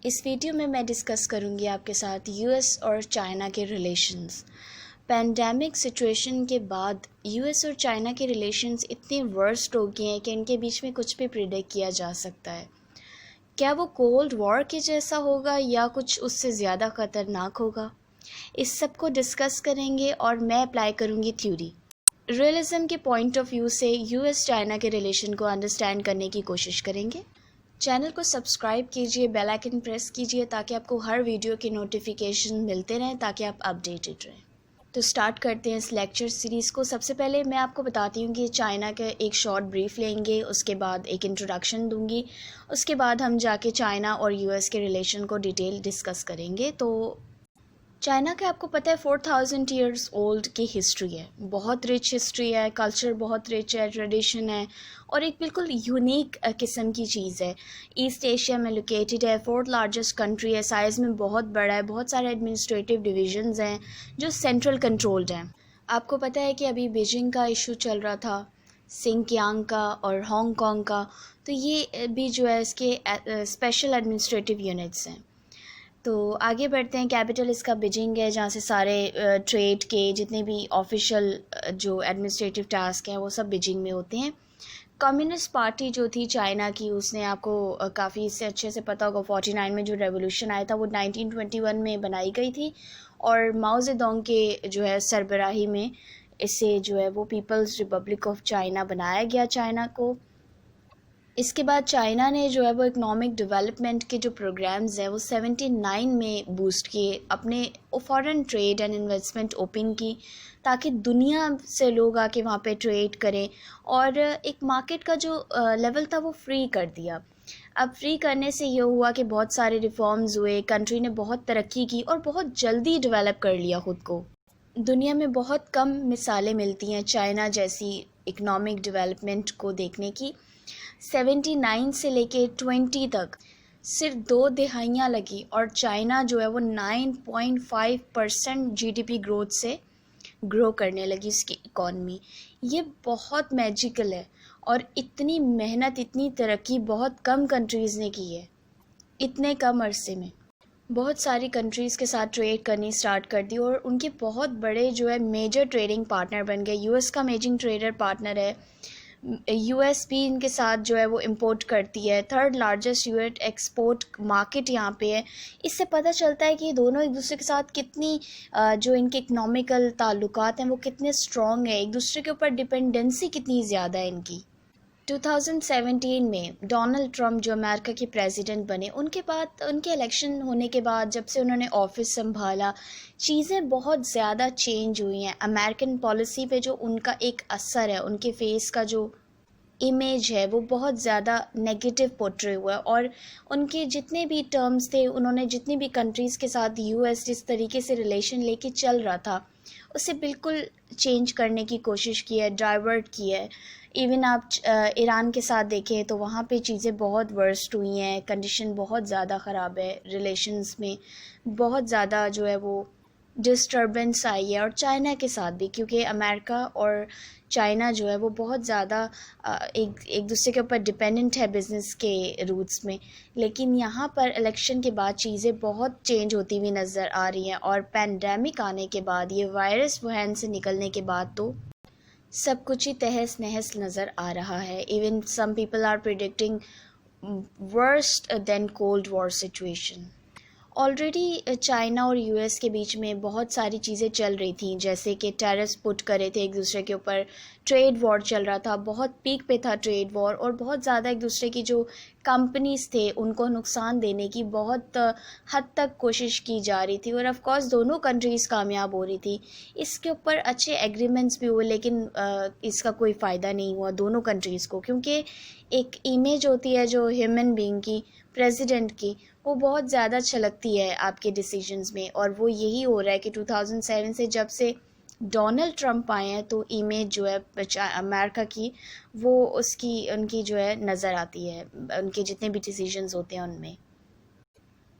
اس video میں discuss کروں گی آپ کے ساتھ یو ایس اور چائنا کے ریلیشنز۔ پینڈیمک سچویشن کے بعد یو ایس اور چائنا کے ریلیشنز اتنے ورسٹ ہو گئے ہیں کہ ان کے بیچ میں کچھ بھی پریڈکٹ کیا جا سکتا ہے۔ کیا وہ کولڈ وار کے جیسا ہوگا یا کچھ اس سے زیادہ خطرناک ہوگا؟ اس سب کو ڈسکس کریں گے اور میں اپلائی کروں گی تھیوری۔ ریئلزم کے پوائنٹ آف ویو سے یو ایس چائنا کے ریلیشن کو انڈرسٹینڈ کرنے کی کوشش کریں گے۔ چینل کو سبسکرائب کیجئے، بیل آئیکن پریس کیجئے تاکہ آپ کو ہر ویڈیو کے نوٹیفیکیشن ملتے رہیں تاکہ آپ اپڈیٹڈ رہیں۔ تو سٹارٹ کرتے ہیں اس لیکچر سیریز کو۔ سب سے پہلے میں آپ کو بتاتی ہوں کہ چائنا کا ایک شارٹ بریف لیں گے، اس کے بعد ایک انٹروڈکشن دوں گی، اس کے بعد ہم جا کے چائنا اور یو ایس کے ریلیشن کو ڈیٹیل ڈسکس کریں گے۔ تو چائنا کے آپ کو پتہ ہے 4000 ایئرز اولڈ کی ہسٹری ہے، بہت رچ ہسٹری ہے، کلچر بہت رچ ہے، ٹریڈیشن ہے اور ایک بالکل یونیک قسم کی چیز ہے۔ ایسٹ ایشیا میں لوکیٹڈ ہے، 4th لارجسٹ کنٹری ہے، سائز میں بہت بڑا ہے، بہت سارے ایڈمنسٹریٹو ڈویژنز ہیں جو سینٹرل کنٹرولڈ ہیں۔ آپ کو پتہ ہے کہ ابھی بیجنگ کا ایشو چل رہا تھا، سنکیانگ کا اور ہانگ کانگ کا، تو یہ بھی جو ہے اس کے اسپیشل ایڈمنسٹریٹو یونٹس ہیں۔ تو آگے بڑھتے ہیں۔ کیپٹل اس کا بیجنگ ہے، جہاں سے سارے ٹریڈ کے جتنے بھی آفیشیل جو ایڈمنسٹریٹو ٹاسک ہیں وہ سب بیجنگ میں ہوتے ہیں۔ کمیونسٹ پارٹی جو تھی چائنا کی، اس نے آپ کو کافی اس سے اچھے سے پتہ ہوگا، 49 میں جو ریولوشن آیا تھا وہ 1921 میں بنائی گئی تھی اور ماؤ زیڈونگ کے جو ہے سربراہی میں اس سے جو ہے وہ پیپلز ریپبلک آف چائنا بنایا گیا چائنا کو۔ اس کے بعد چائنا نے جو ہے وہ اکنامک ڈیولپمنٹ کے جو پروگرامز ہیں وہ 79 میں بوسٹ کیے، اپنے foreign trade and investment open کی تاکہ دنیا سے لوگ آ کے وہاں پہ ٹریڈ کریں، اور ایک مارکیٹ کا جو لیول تھا وہ فری کر دیا۔ اب فری کرنے سے یہ ہوا کہ بہت سارے ریفارمز ہوئے، کنٹری نے بہت ترقی کی اور بہت جلدی ڈیولپ کر لیا خود کو۔ دنیا میں بہت کم مثالیں ملتی ہیں چائنا جیسی اکنامک ڈیولپمنٹ کو دیکھنے کی۔ 79 سے لے کے 20 تک صرف 2 دہائیاں لگی اور چائنا جو ہے وہ 9.5% جی ڈی پی گروتھ سے گرو کرنے لگی اس کی اکانومی۔ یہ بہت میجیکل ہے اور اتنی محنت، اتنی ترقی بہت کم کنٹریز نے کی ہے اتنے کم عرصے میں۔ بہت ساری کنٹریز کے ساتھ ٹریڈ کرنی سٹارٹ کر دی اور ان کے بہت بڑے جو ہے میجر ٹریڈنگ پارٹنر بن گئے۔ یو ایس کا میجر ٹریڈر پارٹنر ہے، یو ایس بھی ان کے ساتھ جو ہے وہ امپورٹ کرتی ہے، 3rd largest U S export market یہاں پہ ہے۔ اس سے پتہ چلتا ہے کہ یہ دونوں ایک دوسرے کے ساتھ کتنی جو ان کے اکنامیکل تعلقات ہیں وہ کتنے اسٹرانگ ہیں، ایک دوسرے کے اوپر ڈپینڈنسی کتنی زیادہ ہے ان کی۔ 2017 میں ڈونلڈ ٹرمپ جو امریکہ کے پریزیڈنٹ بنے، ان کے بعد ان کے الیکشن ہونے کے بعد جب سے انہوں نے آفس سنبھالا، چیزیں بہت زیادہ چینج ہوئی ہیں۔ امریکن پالیسی پہ جو ان کا ایک اثر ہے، ان کے فیس کا جو امیج ہے وہ بہت زیادہ نیگیٹو پورٹری ہوا ہے، اور ان کے جتنے بھی ٹرمز تھے، انہوں نے جتنی بھی کنٹریز کے ساتھ یو ایس جس طریقے سے ریلیشن لے کے چل رہا تھا اسے بالکل چینج کرنے کی کوشش کی ہے، ڈائیورٹ کی ہے۔ ایون آپ ایران کے ساتھ دیکھیں تو وہاں پہ چیزیں بہت ورسٹ ہوئی ہیں، کنڈیشن بہت زیادہ خراب ہے، ریلیشنز میں بہت زیادہ جو ہے وہ ڈسٹربنس آئی ہے، اور چائنا کے ساتھ بھی، کیونکہ امریکہ اور چائنا جو ہے وہ بہت زیادہ ایک دوسرے کے اوپر ڈپینڈنٹ ہے بزنس کے روٹس میں۔ لیکن یہاں پر الیکشن کے بعد چیزیں بہت چینج ہوتی ہوئی نظر آ رہی ہیں، اور پینڈیمک آنے کے بعد، یہ وائرس ووہان سے نکلنے کے بعد تو سب کچھ ہی تہس نہس نظر آ رہا ہے۔ Even some people are predicting worst than cold war situation. Already China اور یو ایس کے بیچ میں بہت ساری چیزیں چل رہی تھیں، جیسے کہ ٹیرس پٹ کرے تھے ایک دوسرے کے اوپر، ٹریڈ وار چل رہا تھا، بہت پیک پہ تھا ٹریڈ وار، اور بہت زیادہ ایک دوسرے کی جو کمپنیز تھے ان کو نقصان دینے کی بہت حد تک کوشش کی جا رہی تھی، اور آف کورس دونوں کنٹریز کامیاب ہو رہی تھی۔ اس کے اوپر اچھے ایگریمنٹس بھی ہوئے، لیکن اس کا کوئی فائدہ نہیں ہوا دونوں کنٹریز کو، کیونکہ ایک امیج ہوتی ہے جو ہیومن بینگ کی، پریزیڈنٹ کی، وہ بہت زیادہ چھلکتی ہے آپ کے ڈیسیجنز میں، اور وہ یہی ہو رہا ہے کہ 2007 سے جب سے ڈونلڈ ٹرمپ آئے ہیں تو امیج جو ہے امریکہ کی وہ ان کی جو ہے نظر آتی ہے، ان کے جتنے بھی ڈیسیجنز ہوتے ہیں ان میں۔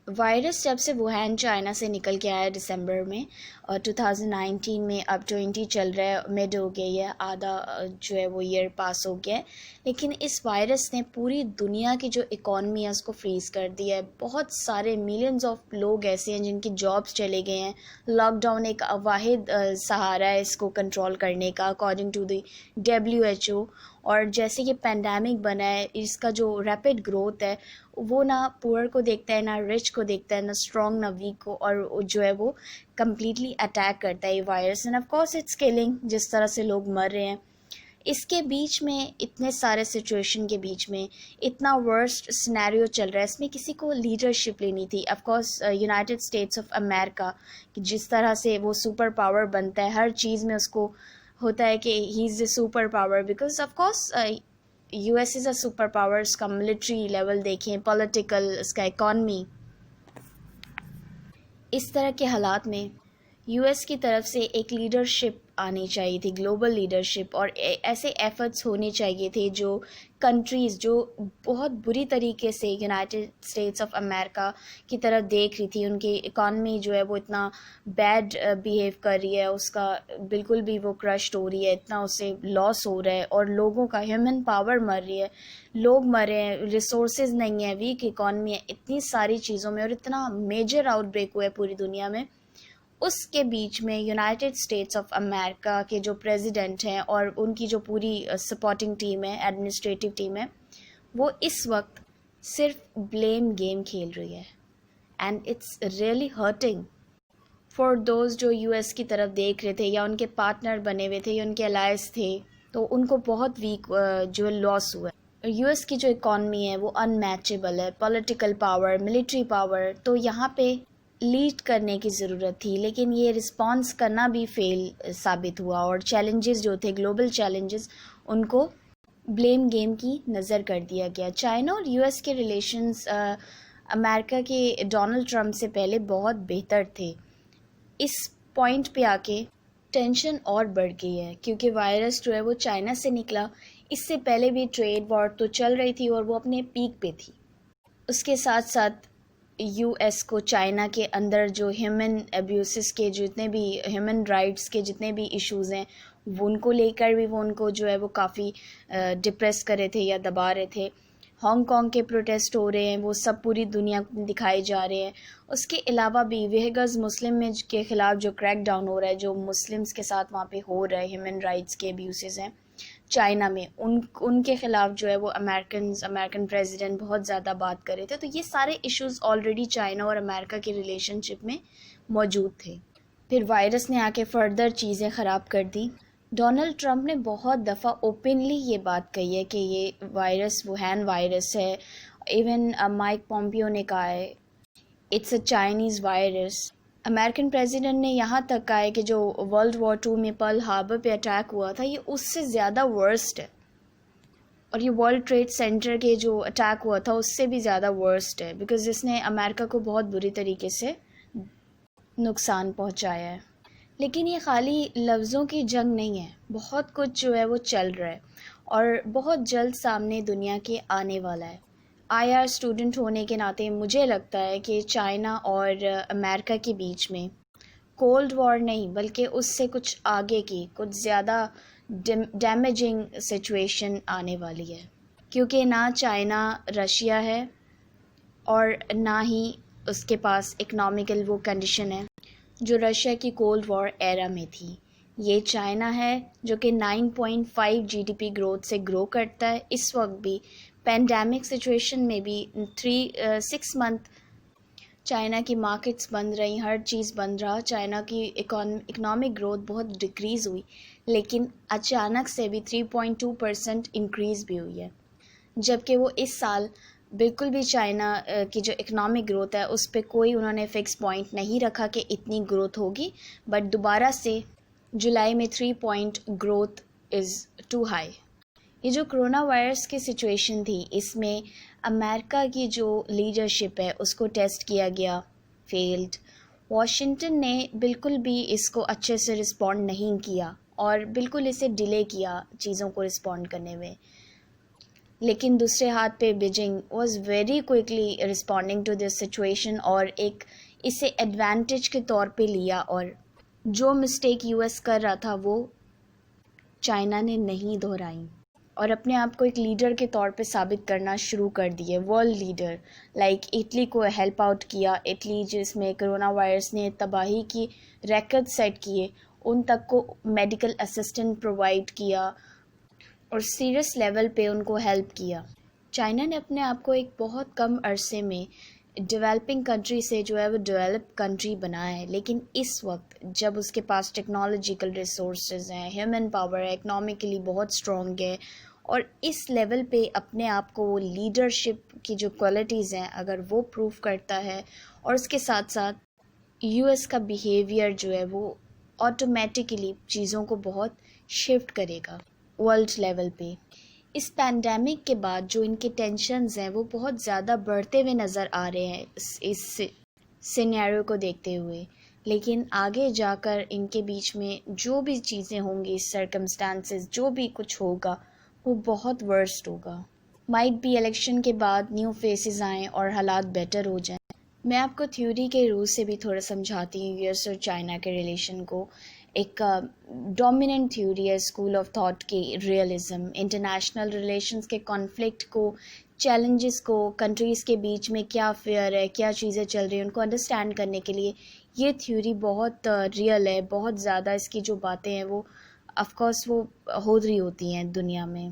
وائرس جب سے ووہان چائنا سے نکل کے آیا دسمبر میں اور 2019 میں، اب 20 چل رہا ہے، مڈ ہو گئی ہے، آدھا جو ہے وہ ایئر پاس ہو گیا ہے، لیکن اس وائرس نے پوری دنیا کی جو اکانومی ہے اس کو فریز کر دیا ہے. بہت سارے ملینز آف لوگ ایسے ہیں جن کی جابس چلے گئے ہیں. لاک ڈاؤن ایک واحد سہارا ہے اس کو کنٹرول کرنے کا اکارڈنگ ٹو دی WHO. اور جیسے یہ پینڈیمک بنا ہے، اس کا جو ریپڈ گروتھ ہے وہ نہ پور کو دیکھتا ہے، نہ رچ کو دیکھتا ہے، نہ اسٹرانگ نہ ویک کو، اور جو ہے وہ کمپلیٹلی اٹیک کرتا ہے یہ virus. And of course it's killing, جس طرح سے لوگ مر رہے ہیں. اس کے بیچ میں، اتنے سارے سچویشن کے بیچ میں اتنا ورسٹ سینیریو چل رہا ہے، اس میں کسی کو لیڈرشپ لینی تھی. Of course United States of America, جس طرح سے وہ سپر پاور بنتا ہے، ہر چیز میں اس کو ہوتا ہے کہ he is a super power, because of course US is a super power. اس کا ملٹری لیول دیکھیں، پولیٹیکل، اس کا اکانومی. اس طرح کے حالات میں US کی طرف سے ایک لیڈرشپ آنی چاہیے تھی، گلوبل لیڈرشپ، اور ایسے ایفرٹس ہونے چاہیے تھے جو کنٹریز جو بہت بری طریقے سے یونائٹڈ اسٹیٹس آف امریکہ کی طرف دیکھ رہی تھی. ان کی اکانومی جو ہے وہ اتنا بیڈ بیہیو کر رہی ہے، اس کا بالکل بھی وہ کرشڈ ہو رہی ہے، اتنا اسے لاس ہو رہا ہے، اور لوگوں کا ہیومن پاور مر رہی ہے، لوگ مر رہے ہیں، ریسورسز نہیں ہیں، ویک اکانومی ہے، اتنی ساری چیزوں میں، اور اتنا میجر آؤٹ بریک ہوا ہے پوری دنیا میں. اس کے بیچ میں یونائٹڈ اسٹیٹس آف امریکہ کے جو پریزیڈنٹ ہیں اور ان کی جو پوری سپورٹنگ ٹیم ہے، ایڈمنسٹریٹو ٹیم ہے، وہ اس وقت صرف بلیم گیم کھیل رہی ہے. And it's really hurting for those جو US کی طرف دیکھ رہے تھے، یا ان کے پارٹنر بنے ہوئے تھے، یا ان کے الائز تھے، تو ان کو بہت ویک جو لاس ہوا ہے. US کی جو اکانومی ہے وہ ان میچیبل ہے، پولیٹیکل پاور، ملٹری پاور، تو یہاں پہ لیڈ کرنے کی ضرورت تھی، لیکن یہ رسپانس کرنا بھی فیل ثابت ہوا، اور چیلنجز جو تھے، گلوبل چیلنجز، ان کو بلیم گیم کی نظر کر دیا گیا. چائنا اور US کے ریلیشنز امریکہ کے ڈونلڈ ٹرمپ سے پہلے بہت بہتر تھے. اس پوائنٹ پہ آ کے ٹینشن اور بڑھ گئی ہے، کیونکہ وائرس جو ہے وہ چائنا سے نکلا. اس سے پہلے بھی ٹریڈ وار تو چل رہی تھی اور وہ اپنے پیک پہ تھی. اس کے ساتھ ساتھ US کو چائنا کے اندر جو ہیومن ابیوسز کے جتنے بھی ہیومن رائٹس کے جتنے بھی ایشوز ہیں، وہ ان کو لے کر بھی وہ ان کو جو ہے وہ کافی ڈپریس کر رہے تھے یا دبا رہے تھے. ہانگ کانگ کے پروٹیسٹ ہو رہے ہیں، وہ سب پوری دنیا میں دکھائے جا رہے ہیں. اس کے علاوہ بھی ویگز مسلم کے خلاف جو کریک ڈاؤن ہو رہا ہے، جو مسلمز کے ساتھ وہاں پہ ہو رہا ہے، ہیومن رائٹس کے ابیوسز ہیں چائنا میں، ان کے خلاف جو ہے وہ امریکن پریزیڈنٹ بہت زیادہ بات کر رہے تھے. تو یہ سارے ایشوز آلریڈی چائنا اور امریکہ کے ریلیشن شپ میں موجود تھے. پھر وائرس نے آ کے فردر چیزیں خراب کر دی. ڈونلڈ ٹرمپ نے بہت دفعہ اوپنلی یہ بات کہی ہے کہ یہ وائرس ووہان وائرس ہے. ایون مائک پومپیو نے کہا ہے it's a Chinese virus. American president نے یہاں تک کہا ہے کہ جو ورلڈ وار 2 میں پرل ہاربر پہ اٹیک ہوا تھا، یہ اس سے زیادہ ورسٹ ہے، اور یہ ورلڈ ٹریڈ سینٹر کے جو اٹیک ہوا تھا اس سے بھی زیادہ ورسٹ ہے، بیکاز اس نے امریکہ کو بہت بری طریقے سے نقصان پہنچایا ہے. لیکن یہ خالی لفظوں کی جنگ نہیں ہے، بہت کچھ جو ہے وہ چل رہا ہے، اور بہت جلد سامنے دنیا کے آنے والا ہے. IR اسٹوڈنٹ ہونے کے ناطے مجھے لگتا ہے کہ چائنا اور امریکہ کے بیچ میں کولڈ وار نہیں، بلکہ اس سے کچھ آگے کی، کچھ زیادہ ڈیمیجنگ سچویشن آنے والی ہے. کیونکہ نہ چائنا رشیا ہے، اور نہ ہی اس کے پاس اکنامیکل وہ کنڈیشن ہے جو رشیا کی کولڈ وار ایرا میں تھی. یہ چائنا ہے جو کہ 9.5 GDP گروتھ سے گرو کرتا ہے. اس وقت بھی پینڈیمک سچویشن میں بھی 6 منتھ چائنا کی مارکیٹس بند رہی، ہر چیز بند رہا، چائنا کی اکنامک گروتھ بہت ڈکریز ہوئی، لیکن اچانک سے بھی 3.2% انکریز بھی ہوئی ہے. جبکہ وہ اس سال بالکل بھی چائنا کی جو اکنامک گروتھ ہے اس پہ کوئی انہوں نے فکس پوائنٹ نہیں رکھا کہ اتنی گروتھ ہوگی، بٹ دوبارہ سے جولائی میں 3 point growth is too high. یہ جو کرونا وائرس کی سچویشن تھی، اس میں امریکہ کی جو لیڈرشپ ہے اس کو ٹیسٹ کیا گیا، فیلڈ. واشنگٹن نے بالکل بھی اس کو اچھے سے رسپونڈ نہیں کیا، اور بالکل اسے ڈیلے کیا چیزوں کو رسپونڈ کرنے میں. لیکن دوسرے ہاتھ پہ Beijing was very quickly responding to this situation اور ایک اسے ایڈوانٹیج کے طور پہ لیا، اور جو مسٹیک یو ایس کر رہا تھا وہ چائنا نے نہیں دہرائی اور اپنے آپ کو ایک لیڈر کے طور پہ ثابت کرنا شروع کر دیے، ورلڈ لیڈر. لائک اٹلی کو ہیلپ آؤٹ کیا، اٹلی جس میں کرونا وائرس نے تباہی کی ریکارڈ سیٹ کیے، ان تک کو میڈیکل اسسٹنٹ پرووائڈ کیا اور سیریس لیول پہ ان کو ہیلپ کیا. چائنا نے اپنے آپ کو ایک بہت کم عرصے میں ڈیولپنگ کنٹری سے جو ہے وہ ڈیولپ کنٹری بنایا ہے، لیکن اس وقت جب اس کے پاس ٹیکنالوجیکل ریسورسز ہیں، ہیومن پاور ہے، اکنامکلی بہت اسٹرانگ ہے، اور اس لیول پہ اپنے آپ کو وہ لیڈرشپ کی جو کوالٹیز ہیں اگر وہ پروف کرتا ہے، اور اس کے ساتھ ساتھ یو ایس کا بیہیویئر جو ہے وہ آٹومیٹکلی چیزوں کو بہت شفٹ کرے گا ورلڈ لیول پہ. اس پینڈیمک کے بعد جو ان کے ٹینشنز ہیں وہ بہت زیادہ بڑھتے ہوئے نظر آ رہے ہیں اس سینیریو کو دیکھتے ہوئے، لیکن آگے جا کر ان کے بیچ میں جو بھی چیزیں ہوں گی، سرکمسٹانسز جو بھی کچھ ہوگا وہ بہت ورسٹ ہوگا. مائٹ بی الیکشن کے بعد نیو فیسز آئیں اور حالات بیٹر ہو جائیں. میں آپ کو تھیوری کے روز سے بھی تھوڑا سمجھاتی ہوں یو ایس اور چائنا کے ریلیشن کو. ایک ڈومیننٹ تھیوری ہے اسکول آف تھاٹ کی ریئلزم، انٹرنیشنل ریلیشنز کے کانفلکٹ کو، چیلنجز کو، کنٹریز کے بیچ میں کیا فیئر ہے، کیا چیزیں چل رہی ہیں، ان کو انڈرسٹینڈ کرنے کے لیے یہ تھیوری بہت ریئل ہے. بہت زیادہ اس کی جو باتیں ہیں وہ آف کورس وہ ہو رہی ہوتی ہیں دنیا میں.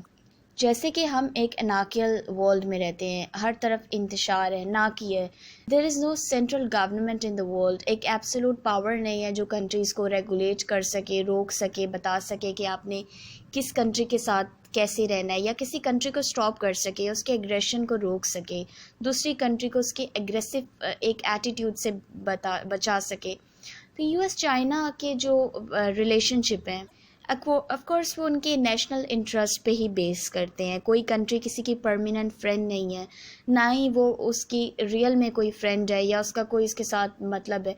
جیسے کہ ہم ایک انارکیل ورلڈ میں رہتے ہیں، ہر طرف انتشار ہے، ناکی ہے. There is no central government in the world. ایک ایبسولوٹ پاور نہیں ہے جو کنٹریز کو ریگولیٹ کر سکے، روک سکے، بتا سکے کہ آپ نے کس کنٹری کے ساتھ کیسے رہنا ہے، یا کسی کنٹری کو اسٹاپ کر سکے، اس کے ایگریشن کو روک سکے، دوسری کنٹری کو اس کے ایگریسو ایک ایٹیٹیوڈ سے بچا سکے. تو یو ایس چائنا کے جو ریلیشن شپ ہیں آف کورس وہ ان کے نیشنل انٹرسٹ پہ ہی بیس کرتے ہیں. کوئی کنٹری کسی کی پرماننٹ فرینڈ نہیں ہے، نہ ہی وہ اس کی ریئل میں کوئی فرینڈ ہے یا اس کا کوئی اس کے ساتھ مطلب ہے.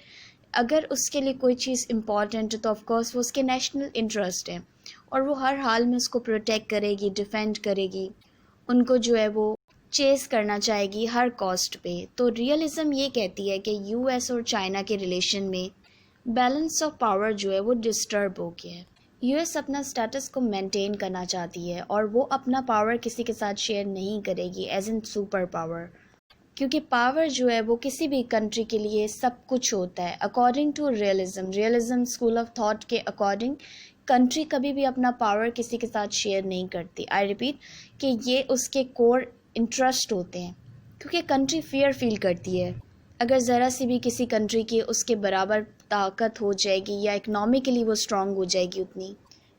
اگر اس کے لیے کوئی چیز امپورٹنٹ ہے تو آف کورس وہ اس کے نیشنل انٹرسٹ ہے، اور وہ ہر حال میں اس کو پروٹیکٹ کرے گی، ڈیفینڈ کرے گی، ان کو جو ہے وہ چیز کرنا چاہے گی ہر کاسٹ پہ. تو ریئلزم یہ کہتی ہے کہ یو ایس اور چائنا کے ریلیشن میں بیلنس آف پاور جو ہے وہ ڈسٹرب ہو گیا ہے. یو ایس اپنا سٹیٹس کو مینٹین کرنا چاہتی ہے اور وہ اپنا پاور کسی کے ساتھ شیئر نہیں کرے گی ایز ان سپر پاور، کیونکہ پاور جو ہے وہ کسی بھی کنٹری کے لیے سب کچھ ہوتا ہے. According to realism school of thought کے اکارڈنگ کنٹری کبھی بھی اپنا پاور کسی کے ساتھ شیئر نہیں کرتی. آئی ریپیٹ کہ یہ اس کے کور انٹرسٹ ہوتے ہیں، کیونکہ کنٹری فیئر فیل کرتی ہے. اگر ذرا سی بھی کسی کنٹری کی اس کے برابر طاقت ہو جائے گی یا اکنامکلی وہ اسٹرانگ ہو جائے گی اتنی،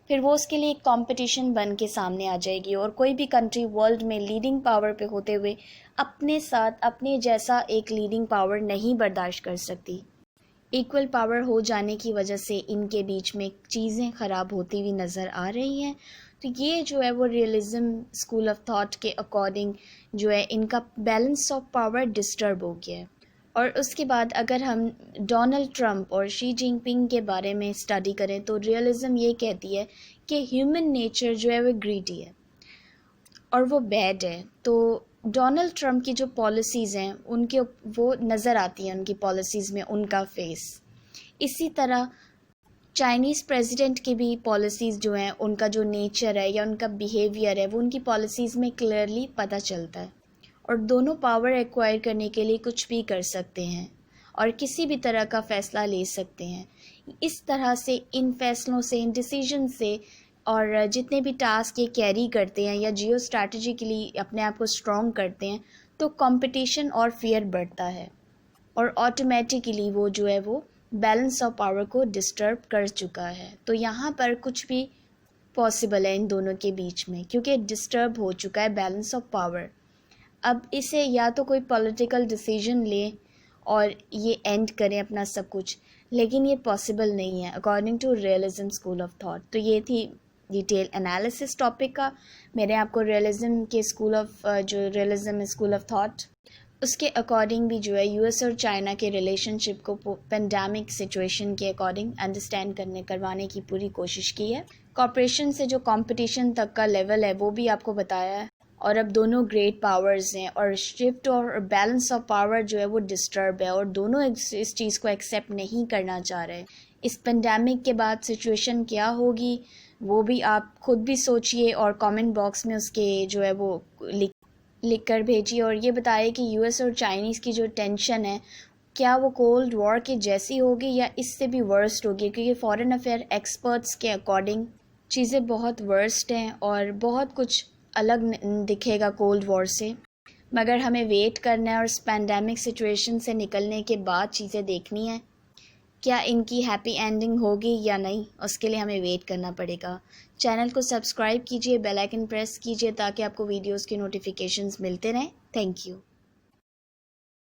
پھر وہ اس کے لیے ایک کمپٹیشن بن کے سامنے آ جائے گی. اور کوئی بھی کنٹری ورلڈ میں لیڈنگ پاور پہ ہوتے ہوئے اپنے ساتھ اپنے جیسا ایک لیڈنگ پاور نہیں برداشت کر سکتی. ایکول پاور ہو جانے کی وجہ سے ان کے بیچ میں چیزیں خراب ہوتی ہوئی نظر آ رہی ہیں. تو یہ جو ہے وہ ریئلزم اسکول آف تھاٹ کے اکارڈنگ جو ہے ان کا بیلنس آف پاور ڈسٹرب ہو گیا ہے. اور اس کے بعد اگر ہم ڈونلڈ ٹرمپ اور شی جن پنگ کے بارے میں اسٹڈی کریں تو ریئلزم یہ کہتی ہے کہ ہیومن نیچر جو ہے وہ گریڈی ہے اور وہ بیڈ ہے. تو ڈونلڈ ٹرمپ کی جو پالیسیز ہیں ان کے وہ نظر آتی ہیں ان کی پالیسیز میں ان کا فیس. اسی طرح چائنیز پریزیڈنٹ کی بھی پالیسیز جو ہیں ان کا جو نیچر ہے یا ان کا بیہیویئر ہے وہ ان کی پالیسیز میں کلیئرلی پتہ چلتا ہے. اور دونوں پاور ایکوائر کرنے کے لیے کچھ بھی کر سکتے ہیں اور کسی بھی طرح کا فیصلہ لے سکتے ہیں. اس طرح سے ان فیصلوں سے، ان ڈیسیجن سے، اور جتنے بھی ٹاسک یہ کیری کرتے ہیں یا جیو اسٹریٹجی کے لیے اپنے آپ کو اسٹرانگ کرتے ہیں، تو کمپٹیشن اور فیئر بڑھتا ہے اور آٹومیٹکلی وہ جو ہے وہ بیلنس آف پاور کو ڈسٹرب کر چکا ہے. تو یہاں پر کچھ بھی پاسبل ہے ان دونوں کے بیچ میں، کیونکہ ڈسٹرب ہو چکا ہے بیلنس آف پاور. اب اسے یا تو کوئی پولیٹیکل ڈیسیجن لے اور یہ اینڈ کریں اپنا سب کچھ، لیکن یہ پاسبل نہیں ہے according to realism school of thought. تو یہ تھی ڈیٹیل انالیسس ٹاپک کا. میں نے آپ کو ریئلزم کے اسکول آف جو ریئلزم اسکول آف تھاٹ اس کے اکارڈنگ بھی جو ہے یو ایس اور چائنا کے ریلیشن شپ کو پینڈیمک سچویشن کے اکارڈنگ انڈرسٹینڈ کروانے کی پوری کوشش کی ہے. کارپوریشن سے جو کمپٹیشن تک کا لیول ہے وہ بھی آپ کو بتایا ہے، اور اب دونوں گریٹ پاورز ہیں اور شفٹ اور بیلنس آف پاور جو ہے وہ ڈسٹرب ہے اور دونوں اس چیز کو ایکسیپٹ نہیں کرنا چاہ رہے. اس پینڈیمک کے بعد سچویشن کیا ہوگی وہ بھی آپ خود بھی سوچئے اور کامنٹ باکس میں اس کے جو ہے وہ لکھ کر بھیجیے اور یہ بتائیے کہ یو ایس اور چائنیز کی جو ٹینشن ہے کیا وہ کولڈ وار کی جیسی ہوگی یا اس سے بھی ورسٹ ہوگی، کیونکہ فارن افیئر ایکسپرٹس کے اکارڈنگ چیزیں بہت ورسٹ ہیں اور بہت کچھ الگ دکھے گا کولڈ وار سے. مگر ہمیں ویٹ کرنا ہے اور اس پینڈیمک سچویشن سے نکلنے کے بعد چیزیں دیکھنی ہیں کیا ان کی ہیپی اینڈنگ ہوگی یا نہیں، اس کے لیے ہمیں ویٹ کرنا پڑے گا. چینل کو سبسکرائب کیجئے، بیل آئیکن پریس کیجئے تاکہ آپ کو ویڈیوز کی نوٹیفیکیشنز ملتے رہیں. Thank you.